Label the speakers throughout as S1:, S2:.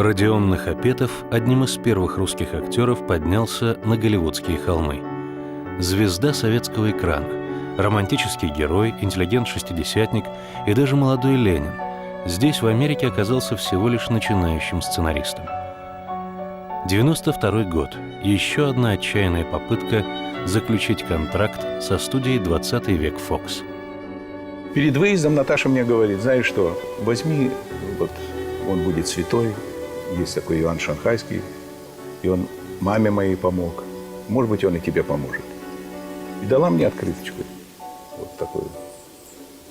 S1: Родион Нахапетов одним из первых русских актеров поднялся на голливудские холмы. Звезда советского экрана, романтический герой, интеллигент-шестидесятник и даже молодой Ленин здесь, в Америке, оказался всего лишь начинающим сценаристом. 92 год. Еще одна отчаянная попытка заключить контракт со студией «20 век Фокс».
S2: Перед выездом Наташа мне говорит: знаешь что, возьми, вот он будет святой, есть такой Иоанн Шанхайский, и он маме моей помог, может быть, он и тебе поможет. И дала мне открыточку, вот такую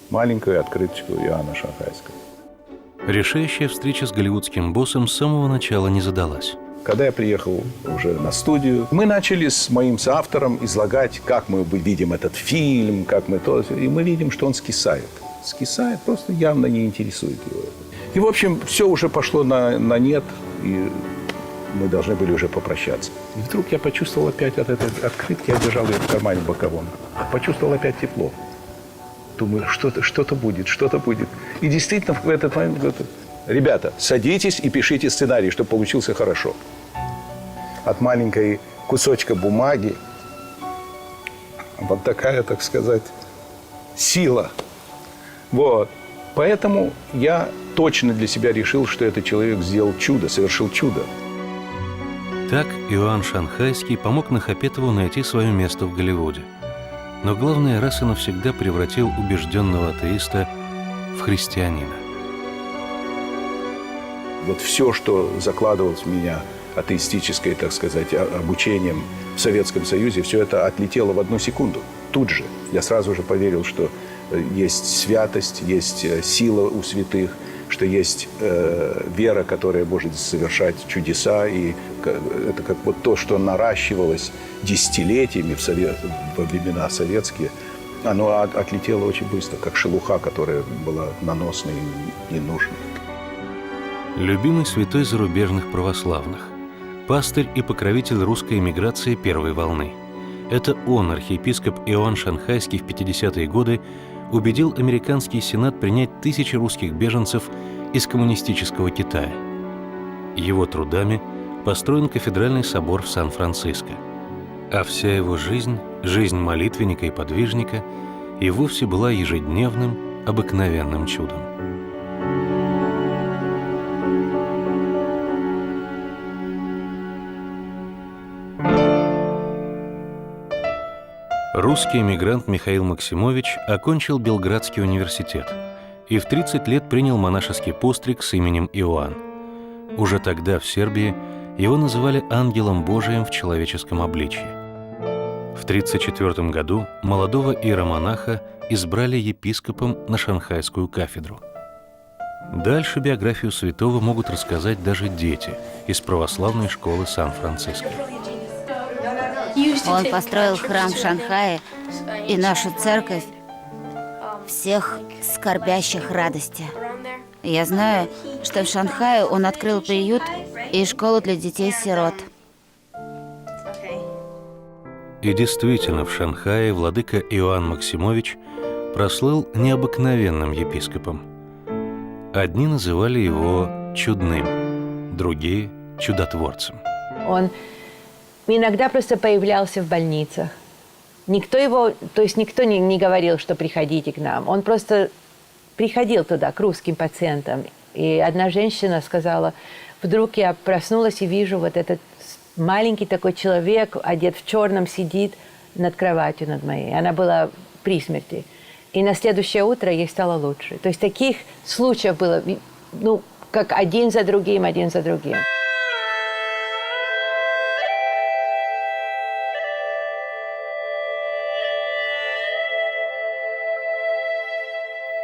S2: маленькую открыточку Иоанна Шанхайского.
S1: Решающая встреча с голливудским боссом с самого начала не задалась.
S2: Когда я приехал уже на студию, мы начали с моим соавтором излагать, как мы видим этот фильм, как мы то... И мы видим, что он скисает. Скисает, просто явно не интересует его. И, в общем, все уже пошло на нет, и мы должны были уже попрощаться. И вдруг я почувствовал опять от этой открытки, я держал ее в кармане боковом, почувствовал опять тепло. Думаю, что-то будет, что-то будет. И действительно в этот момент... Ребята, садитесь и пишите сценарий, чтобы получился хорошо. От маленькой кусочка бумаги вот такая, так сказать, сила. Вот. Поэтому я точно для себя решил, что этот человек сделал чудо, совершил чудо.
S1: Так Иоанн Шанхайский помог Нахапетову найти свое место в Голливуде. Но главное, раз и навсегда превратил убежденного атеиста в христианина.
S2: Вот все, что закладывалось в меня атеистическое, так сказать, обучением в Советском Союзе, все это отлетело в одну секунду. Тут же я сразу же поверил, что есть святость, есть сила у святых, что есть вера, которая может совершать чудеса. И это как вот то, что наращивалось десятилетиями во времена советские, оно отлетело очень быстро, как шелуха, которая была наносной и ненужной.
S1: Любимый святой зарубежных православных, пастырь и покровитель русской эмиграции первой волны. Это он, архиепископ Иоанн Шанхайский, в 50-е годы убедил американский сенат принять тысячи русских беженцев из коммунистического Китая. Его трудами построен кафедральный собор в Сан-Франциско. А вся его жизнь, жизнь молитвенника и подвижника, и вовсе была ежедневным, обыкновенным чудом. Русский эмигрант Михаил Максимович окончил Белградский университет и в 30 лет принял монашеский постриг с именем Иоанн. Уже тогда в Сербии его называли ангелом Божиим в человеческом обличье. В 1934 году молодого иеромонаха избрали епископом на Шанхайскую кафедру. Дальше биографию святого могут рассказать даже дети из православной школы Сан-Франциско.
S3: Он построил храм в Шанхае и нашу церковь всех скорбящих радости. Я знаю, что в Шанхае он открыл приют и школу для детей-сирот.
S1: И действительно, в Шанхае владыка Иоанн Максимович прослыл необыкновенным епископом. Одни называли его чудным, другие – чудотворцем.
S4: Он иногда просто появлялся в больницах. Никто не говорил, что приходите к нам. Он просто приходил туда, к русским пациентам. И одна женщина сказала: вдруг я проснулась и вижу вот этот маленький такой человек, одет в черном, сидит над кроватью над моей. Она была при смерти. И на следующее утро ей стало лучше. То есть таких случаев было, как один за другим, один за другим.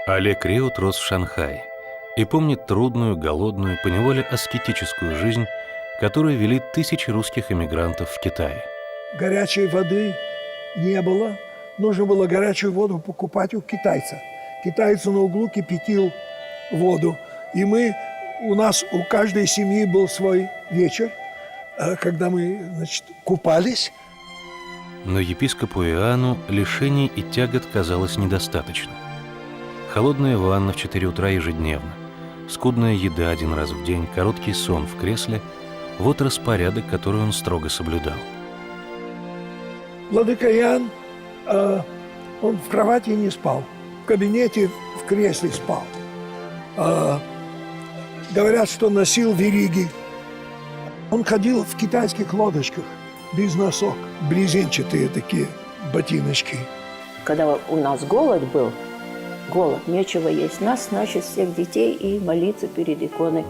S1: Олег Реут рос в Шанхае и помнит трудную, голодную, поневоле аскетическую жизнь, которую вели тысячи русских эмигрантов в Китае.
S5: Горячей воды не было. Нужно было горячую воду покупать у китайца. Китаец на углу кипятил воду. И у каждой семьи был свой вечер, когда мы, купались.
S1: Но епископу Иоанну лишений и тягот казалось недостаточно. Холодная ванна в 4 утра ежедневно, скудная еда один раз в день, короткий сон в кресле – вот распорядок, который он строго соблюдал.
S5: Владыка Иоанн, он в кровати не спал, в кабинете, в кресле спал. Говорят, что носил вериги. Он ходил в китайских лодочках, без носок, брезентчатые такие ботиночки.
S6: Когда у нас голод был, нечего есть, нас, значит, всех детей и молиться перед иконой.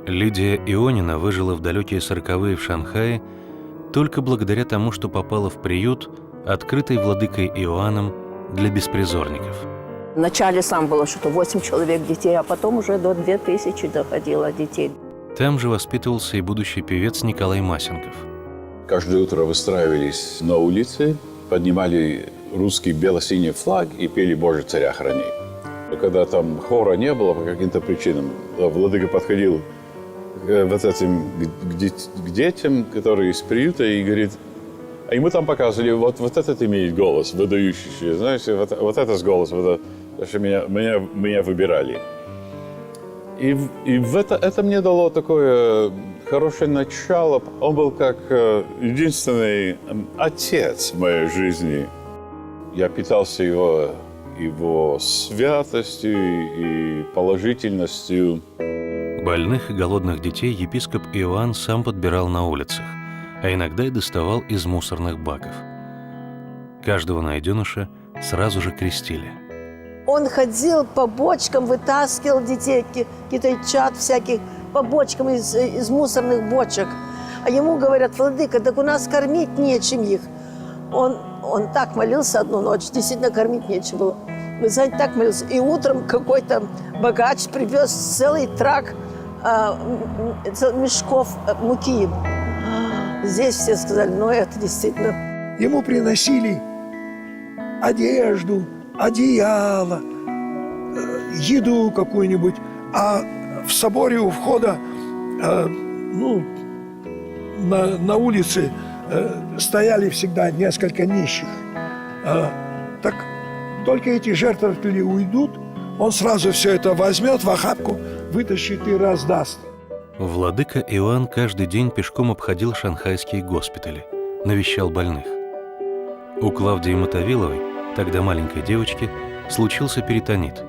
S1: Лидия Ионина выжила в далекие 40-е в Шанхае только благодаря тому, что попала в приют, открытый владыкой Иоанном для беспризорников.
S6: Вначале сам было что-то 8 человек детей, а потом уже до 2000 доходило детей.
S1: Там же воспитывался и будущий певец Николай Масенков.
S2: Каждое утро выстраивались на улице, поднимали русский бело-синий флаг и пели «Боже, царя храни». Когда там хора не было по каким-то причинам, владыка подходил вот этим к детям, которые из приюта, и говорит, а ему там показывали, вот этот имеет голос выдающийся, знаете, вот этот голос, что меня выбирали. И это мне дало такое хорошее начало. Он был как единственный отец в моей жизни. Я питался его святостью и положительностью.
S1: Больных и голодных детей епископ Иоанн сам подбирал на улицах, а иногда и доставал из мусорных баков. Каждого найденыша сразу же крестили.
S7: Он ходил по бочкам, вытаскивал детей, китайчат всяких, по бочкам из мусорных бочек. А ему говорят, владыка, так у нас кормить нечем их. Он так молился одну ночь, действительно кормить нечем было. Вы знаете, так молился. И утром какой-то богач привез целый трак мешков муки. Здесь все сказали, ну это действительно.
S5: Ему приносили одежду, одеяло, еду какую-нибудь. А в соборе у входа, на улице стояли всегда несколько нищих. Так только эти жертвователи уйдут, он сразу все это возьмет в охапку, вытащит и раздаст.
S1: Владыка Иоанн каждый день пешком обходил шанхайские госпитали, навещал больных. У Клавдии Мотовиловой, тогда маленькой девочки, случился перитонит.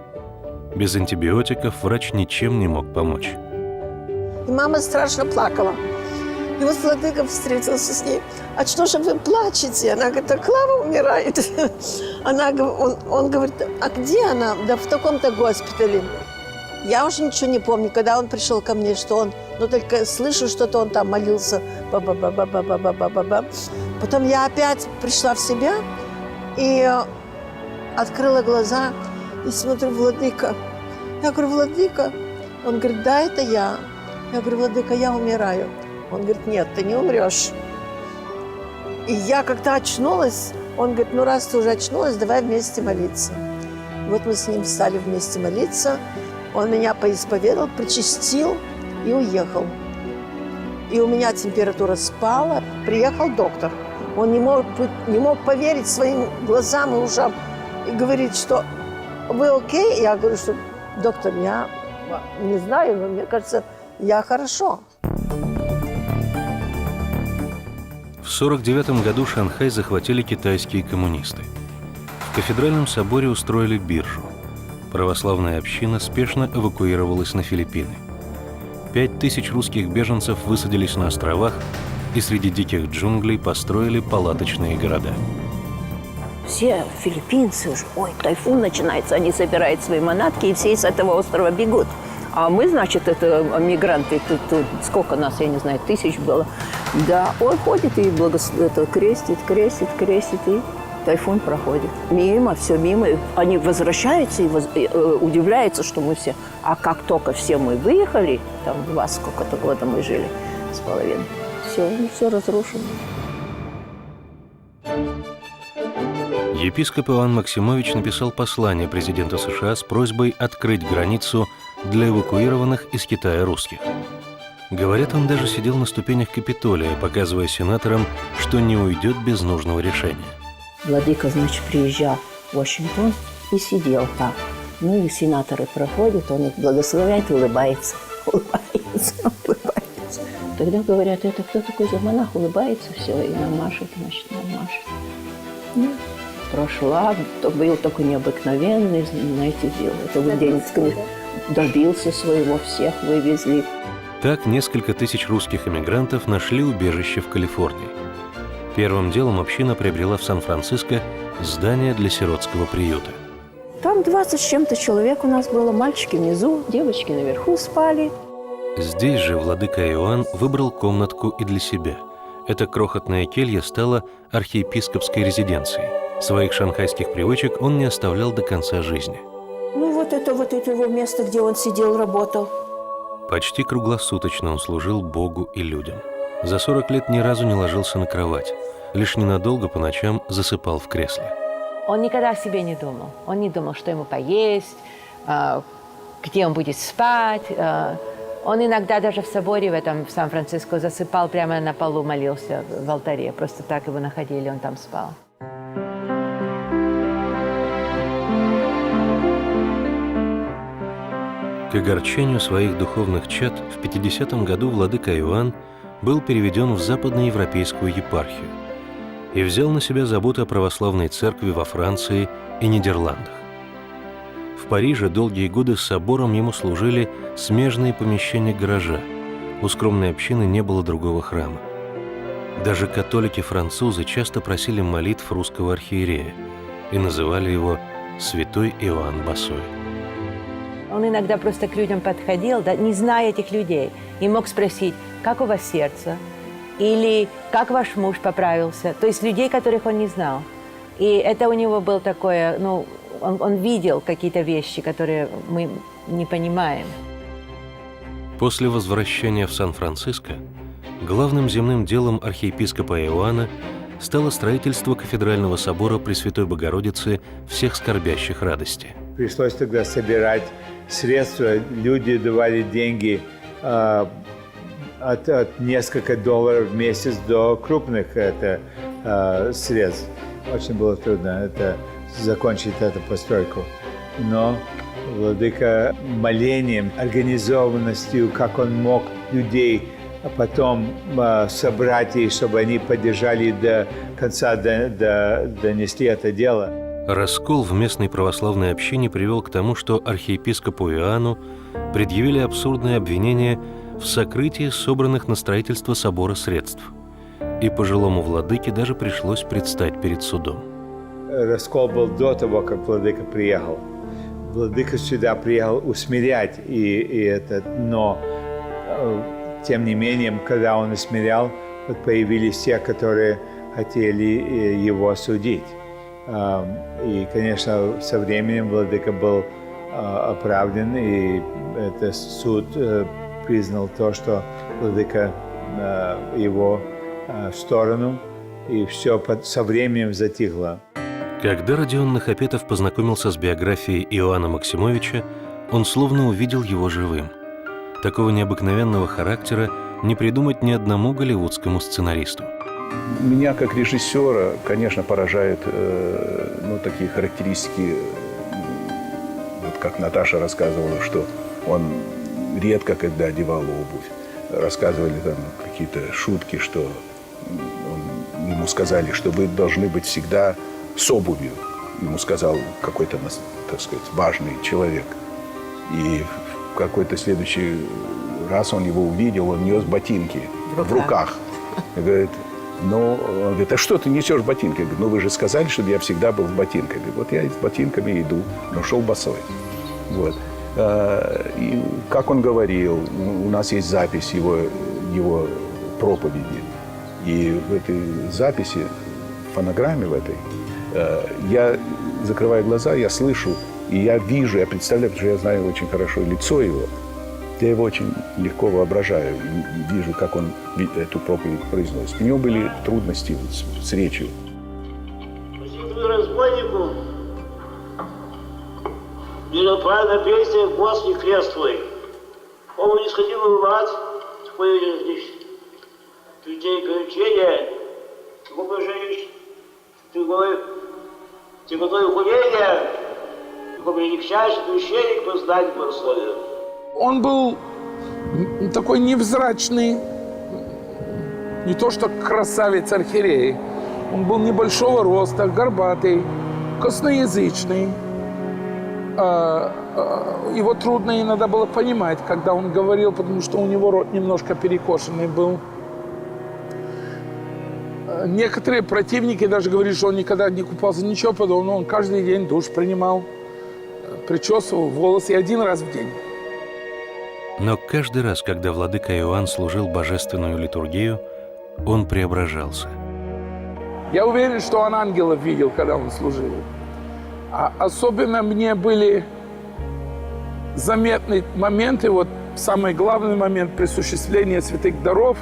S1: Без антибиотиков врач ничем не мог помочь.
S7: И мама страшно плакала. И вот владыка встретился с ней. А что же вы плачете? Она говорит, а Клава умирает. Он говорит, а где она? Да в таком-то госпитале. Я уже ничего не помню, когда он пришел ко мне, что он, только слышу, что-то он там молился. Ба-ба-ба-ба-ба-ба-ба-ба-ба. Потом я опять пришла в себя и открыла глаза и смотрю, владыка. Я говорю, владыка. Он говорит, да, это я. Я говорю, владыка, я умираю. Он говорит, нет, ты не умрешь. И я как-то очнулась. Он говорит, ну раз ты уже очнулась, давай вместе молиться. И вот мы с ним стали вместе молиться. Он меня поисповедал, причастил и уехал. И у меня температура спала. Приехал доктор. Он не мог поверить своим глазам и ушам. И говорит, что вы окей? Я говорю, что доктор, я не знаю, но мне кажется, я хорошо.
S1: В 1949 году Шанхай захватили китайские коммунисты. В кафедральном соборе устроили биржу. Православная община спешно эвакуировалась на Филиппины. 5000 русских беженцев высадились на островах и среди диких джунглей построили палаточные города.
S6: Все филиппинцы уже, ой, тайфун начинается, они собирают свои манатки и все с этого острова бегут. А мы, значит, это мигранты, тут сколько нас, я не знаю, 1000 было. Да, он ходит и крестит, и тайфун проходит. Мимо, все мимо. Они возвращаются и удивляются, что мы все. А как только все мы выехали, там 2 сколько-то года мы жили с половиной, все разрушено.
S1: Епископ Иоанн Максимович написал послание президенту США с просьбой открыть границу для эвакуированных из Китая русских. Говорят, он даже сидел на ступенях Капитолия, показывая сенаторам, что не уйдет без нужного решения.
S6: Владыка, значит, приезжал в Вашингтон и сидел там. Ну и сенаторы проходят, он их благословляет, улыбается. Улыбается. Тогда говорят, это кто такой за монах, улыбается, все, и нам машет, значит, нам машет. Ну, прошла, был такой необыкновенный, знаете, дело. Это Веденский добился своего, всех вывезли.
S1: Так несколько тысяч русских эмигрантов нашли убежище в Калифорнии. Первым делом община приобрела в Сан-Франциско здание для сиротского приюта.
S6: Там 20 с чем-то человек у нас было, мальчики внизу, девочки наверху спали.
S1: Здесь же владыка Иоанн выбрал комнатку и для себя. Эта крохотная келья стала архиепископской резиденцией. Своих шанхайских привычек он не оставлял до конца жизни.
S6: Ну вот это его место, где он сидел, работал.
S1: Почти круглосуточно он служил Богу и людям. За 40 лет ни разу не ложился на кровать. Лишь ненадолго по ночам засыпал в кресле.
S4: Он никогда о себе не думал. Он не думал, что ему поесть, где он будет спать. Он иногда даже в соборе в Сан-Франциско засыпал прямо на полу, молился в алтаре. Просто так его находили, он там спал.
S1: К огорчению своих духовных чад в 50-м году владыка Иоанн был переведен в западноевропейскую епархию и взял на себя заботу о православной церкви во Франции и Нидерландах. В Париже долгие годы с собором ему служили смежные помещения гаража. У скромной общины не было другого храма. Даже католики-французы часто просили молитв русского архиерея и называли его «Святой Иоанн Босой».
S4: Он иногда просто к людям подходил, да, не зная этих людей, и мог спросить, как у вас сердце, или как ваш муж поправился. То есть людей, которых он не знал. И это у него было такое, он видел какие-то вещи, которые мы не понимаем.
S1: После возвращения в Сан-Франциско главным земным делом архиепископа Иоанна стало строительство кафедрального собора Пресвятой Богородицы всех скорбящих радости.
S8: Пришлось тогда собирать средства. Люди давали деньги от несколько долларов в месяц до крупных средств. Очень было трудно закончить эту постройку. Но владыка молением, организованностью, как он мог людей потом собрать, и чтобы они поддержали до конца, донесли это дело.
S1: Раскол в местной православной общине привел к тому, что архиепископу Иоанну предъявили абсурдное обвинение в сокрытии собранных на строительство собора средств. И пожилому владыке даже пришлось предстать перед судом.
S8: Раскол был до того, как владыка приехал. Владыка сюда приехал усмирять, но тем не менее, когда он усмирял, появились те, которые хотели его осудить. И, конечно, со временем владыка был оправдан, и этот суд признал то, что владыка его в сторону, и все со временем затихло.
S1: Когда Родион Нахапетов познакомился с биографией Иоанна Максимовича, он словно увидел его живым. Такого необыкновенного характера не придумать ни одному голливудскому сценаристу.
S2: Меня как режиссера, конечно, поражает такие характеристики, вот как Наташа рассказывала, что он редко когда одевал обувь. Рассказывали там какие-то шутки, что ему сказали, что вы должны быть всегда с обувью. Ему сказал какой-то, так сказать, важный человек. И в какой-то следующий раз он его увидел, он нес ботинки в руках. И говорит, он говорит, а что ты несешь ботинки? Я говорю, вы же сказали, чтобы я всегда был с ботинками. Вот я с ботинками иду, но шел босой. Вот. И как он говорил, у нас есть запись его проповеди. И в этой записи, в фонограмме в этой, я закрываю глаза, я слышу, и я вижу, я представляю, потому что я знаю очень хорошо лицо его. Я его очень легко воображаю и вижу, как он эту проповедь произносит. У него были трудности с речью.
S9: Разбойнику ненаправленная песня «Господи, крест твой». Он не сходил воевать, такое людей кричение, ты готовишь хуление, Такой величайший священник был знать богословие.
S10: Он был такой невзрачный, не то что красавец архиерей. Он был небольшого роста, горбатый, косноязычный. Его трудно иногда было понимать, когда он говорил, потому что у него рот немножко перекошенный был. Некоторые противники даже говорили, что он никогда не купался, ничего подобного. Он каждый день душ принимал, причесывал волосы один раз в день.
S1: Но каждый раз, когда владыка Иоанн служил божественную литургию, он преображался.
S10: Я уверен, что он ангелов видел, когда он служил. А особенно мне были заметны моменты, вот самый главный момент присуществления святых даров.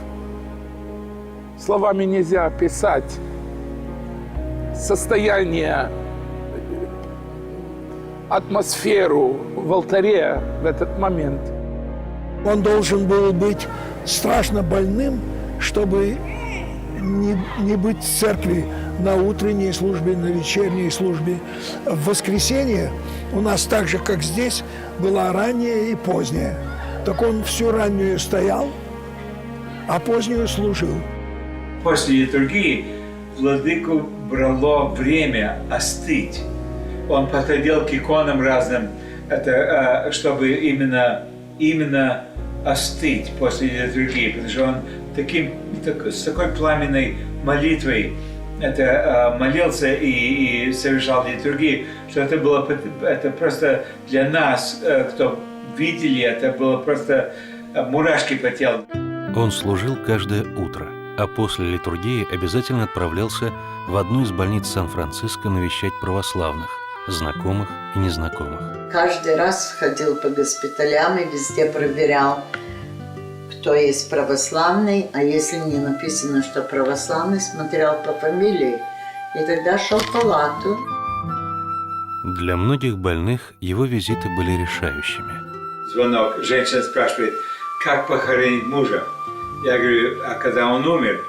S10: Словами нельзя описать состояние, атмосферу в алтаре в этот момент.
S5: Он должен был быть страшно больным, чтобы не быть в церкви на утренней службе, на вечерней службе. В воскресенье у нас так же, как здесь, была ранняя и поздняя. Так он всю раннюю стоял, а позднюю служил.
S8: После литургии владыку брало время остыть. Он подходил к иконам разным, чтобы именно остыть после литургии, потому что он с такой пламенной молитвой молился и совершал литургию, что это просто для нас, кто видели, это было просто мурашки по телу.
S1: Он служил каждое утро, а после литургии обязательно отправлялся в одну из больниц Сан-Франциско навещать православных, знакомых и незнакомых.
S11: Каждый раз ходил по госпиталям и везде проверял, кто есть православный, а если не написано, что православный, смотрел по фамилии и тогда шел в палату.
S1: Для многих больных его визиты были решающими.
S8: Звонок, женщина спрашивает, как похоронить мужа? Я говорю, а когда он умер?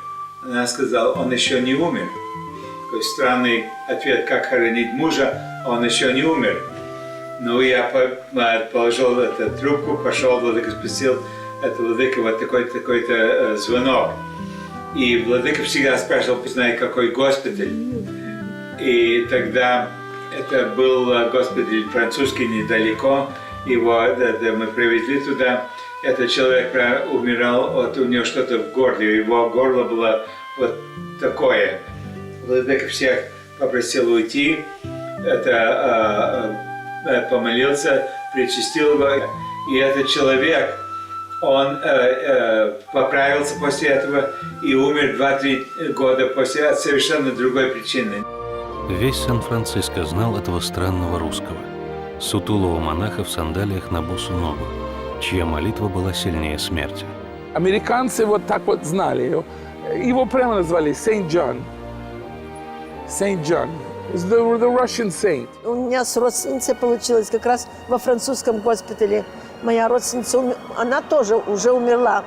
S8: Она сказала, он еще не умер. Такой странный ответ, как хоронить мужа, он еще не умер. Ну, я положил эту трубку, пошел, владыка спросил, это владыка, вот такой-то звонок. И владыка всегда спрашивал, знает, какой госпиталь. И тогда это был госпиталь французский недалеко. Его мы привезли туда. Этот человек умирал, у него что-то в горле, его горло было вот такое. Владыка всех попросил уйти, помолился, причастил его. И этот человек, он поправился после этого и умер 2-3 года после от совершенно другой причины.
S1: Весь Сан-Франциско знал этого странного русского, сутулого монаха в сандалиях на босу ногу, чья молитва была сильнее смерти.
S10: Американцы вот так вот знали его. Его прямо назвали Saint John. Saint John. The Russian saint.
S7: У меня с родственницей получилось как раз во французском госпитале. Моя родственница, она тоже уже умерла.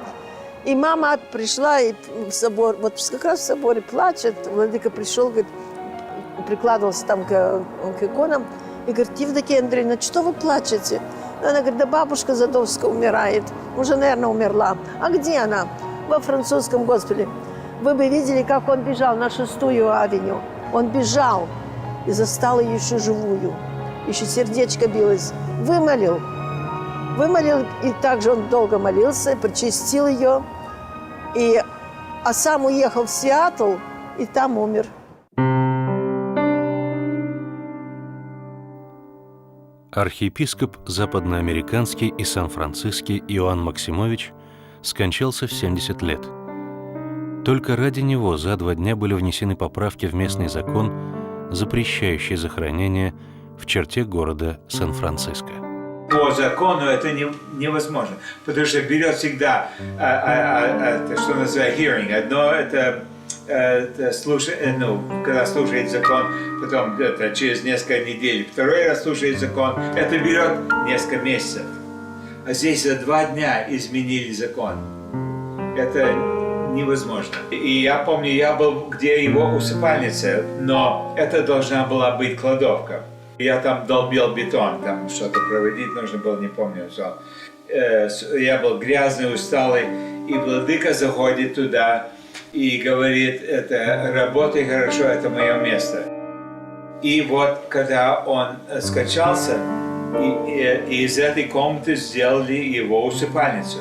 S7: И мама пришла и в собор, вот как раз в соборе плачет. Владыка пришел, говорит, прикладывался там к иконам и говорит, Евдокия Андреевна, что вы плачете? Она говорит, да бабушка Задовская умирает, уже, наверное, умерла. А где она? Во французском госпитале. Вы бы видели, как он бежал на 6-ю авеню. Он бежал и застал ее еще живую. Еще сердечко билось. Вымолил, и также он долго молился, причастил ее. А сам уехал в Сиэтл и там умер.
S1: Архиепископ западноамериканский и сан-франциский Иоанн Максимович скончался в 70 лет. Только ради него за 2 дня были внесены поправки в местный закон, запрещающий захоронение в черте города Сан-Франциско.
S8: По закону это невозможно, потому что берет всегда, что называется hearing. Одно это когда слушает закон, потом через несколько недель, второй раз слушает закон, это берет несколько месяцев. А здесь за 2 дня изменили закон. Это невозможно. И я помню, я был где его усыпальница, но это должна была быть кладовка. Я там долбил бетон, там что-то проводить нужно было, не помню что. Я был грязный, усталый, и владыка заходит туда и говорит, это работай хорошо, это мое место. И вот когда он скачался, и из этой комнаты сделали его усыпальницу.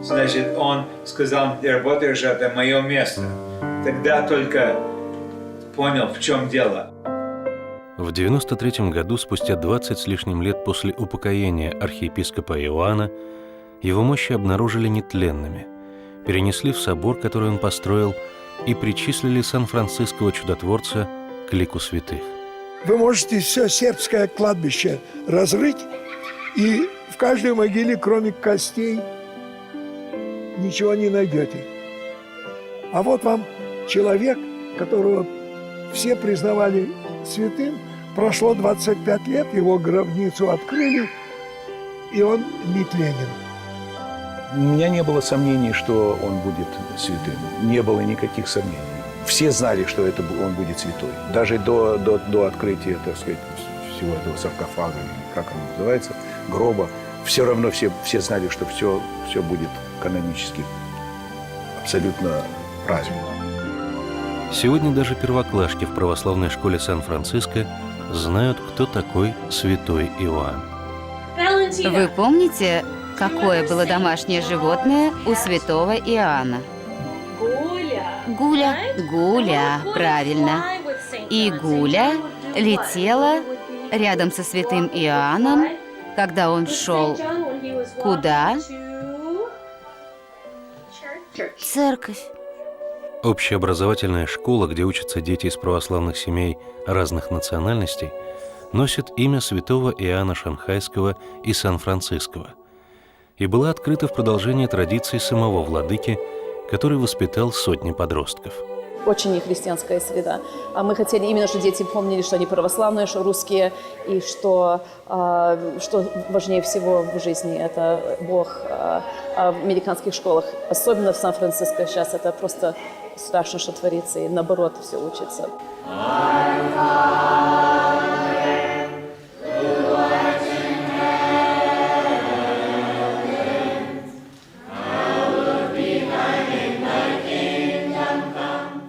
S8: Значит, он сказал, работаешь же, это мое место. Тогда только понял, в чем дело.
S1: В 93 году, спустя 20 с лишним лет после упокоения архиепископа Иоанна, его мощи обнаружили нетленными, перенесли в собор, который он построил, и причислили сан-франциского чудотворца к лику святых.
S5: Вы можете все сербское кладбище разрыть, и в каждой могиле, кроме костей, ничего не найдете. А вот вам человек, которого все признавали святым, прошло 25 лет, его гробницу открыли, и он нетленен.
S2: У меня не было сомнений, что он будет святым. Не было никаких сомнений. Все знали, что он будет святой. Даже до открытия, так сказать, всего этого саркофага, как он называется, гроба, все равно все знали, что все будет канонически абсолютно правильно.
S1: Сегодня даже первоклашки в православной школе Сан-Франциско знают, кто такой святой Иоанн.
S3: Вы помните, какое было домашнее животное у святого Иоанна? Гуля. Гуля, правильно. И Гуля летела рядом со святым Иоанном, когда он шел куда? Церковь.
S1: Общеобразовательная школа, где учатся дети из православных семей разных национальностей, носит имя святого Иоанна Шанхайского и Сан-Франциского и была открыта в продолжение традиций самого владыки, который воспитал сотни подростков.
S12: Очень нехристианская среда. А мы хотели именно, чтобы дети помнили, что они православные, что русские, и что важнее всего в жизни – это Бог. А в американских школах, особенно в Сан-Франциско сейчас, это просто страшно, что творится, и наоборот все учится.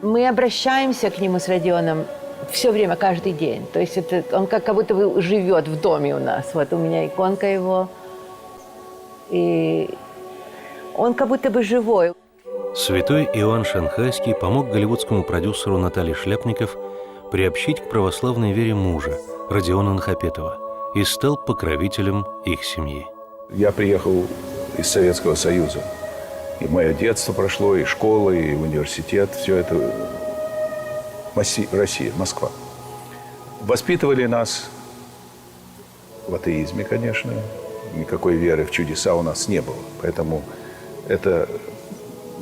S4: Мы обращаемся к нему с Родионом все время, каждый день. То есть он как будто бы живет в доме у нас. Вот у меня иконка его. И он как будто бы живой.
S1: Святой Иоанн Шанхайский помог голливудскому продюсеру Наталье Шляпников приобщить к православной вере мужа, Родиона Нахапетова, и стал покровителем их семьи.
S2: Я приехал из Советского Союза. И мое детство прошло, и школа, и университет. Все это Россия, Москва. Воспитывали нас в атеизме, конечно. Никакой веры в чудеса у нас не было. Поэтому это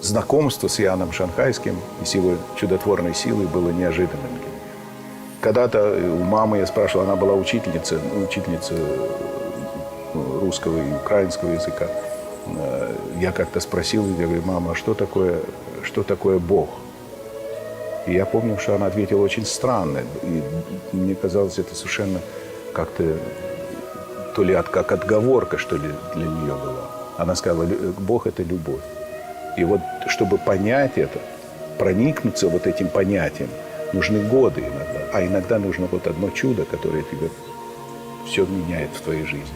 S2: знакомство с Иоанном Шанхайским и с его чудотворной силой было неожиданным. Когда-то у мамы я спрашивал, она была учительница русского и украинского языка. Я как-то спросил, я говорю, мама, а что такое Бог? И я помню, что она ответила очень странно. И мне казалось, это совершенно как-то, то ли как отговорка, что ли, для нее была. Она сказала, Бог – это любовь. И вот, чтобы понять это, проникнуться вот этим понятием, нужны годы иногда. А иногда нужно вот одно чудо, которое тебе все меняет в твоей жизни.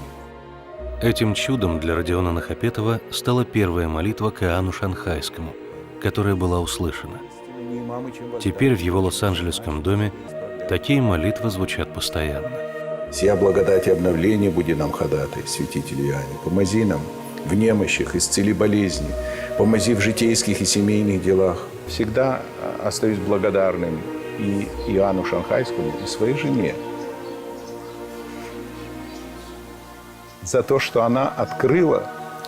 S1: Этим чудом для Родиона Нахапетова стала первая молитва к Иоанну Шанхайскому, которая была услышана. Теперь в его Лос-Анджелесском доме такие молитвы звучат постоянно.
S2: «Сия благодать и обновление буди нам ходатай, святитель Иоанне. Помози нам в немощах, исцели болезни, помози в житейских и семейных делах». Всегда остаюсь благодарным и Иоанну Шанхайскому, и своей жене за то, что она открыла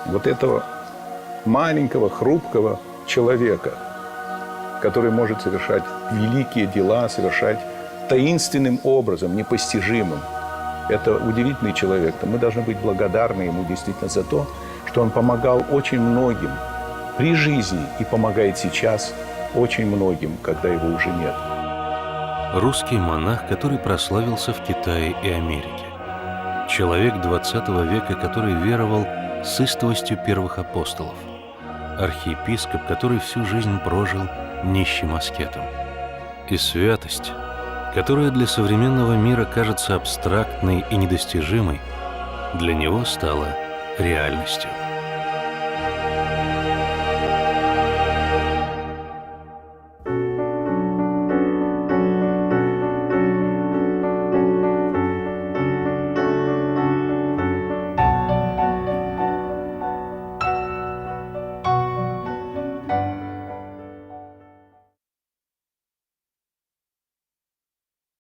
S2: вот этого маленького, хрупкого человека, который может совершать великие дела, совершать таинственным образом, непостижимым. Это удивительный человек. Мы должны быть благодарны ему действительно за то, что он помогал очень многим при жизни и помогает сейчас очень многим, когда его уже нет.
S1: Русский монах, который прославился в Китае и Америке. Человек 20 века, который веровал с истовостью первых апостолов. Архиепископ, который всю жизнь прожил нищим аскетом. И святость, которая для современного мира кажется абстрактной и недостижимой, для него стала реальностью.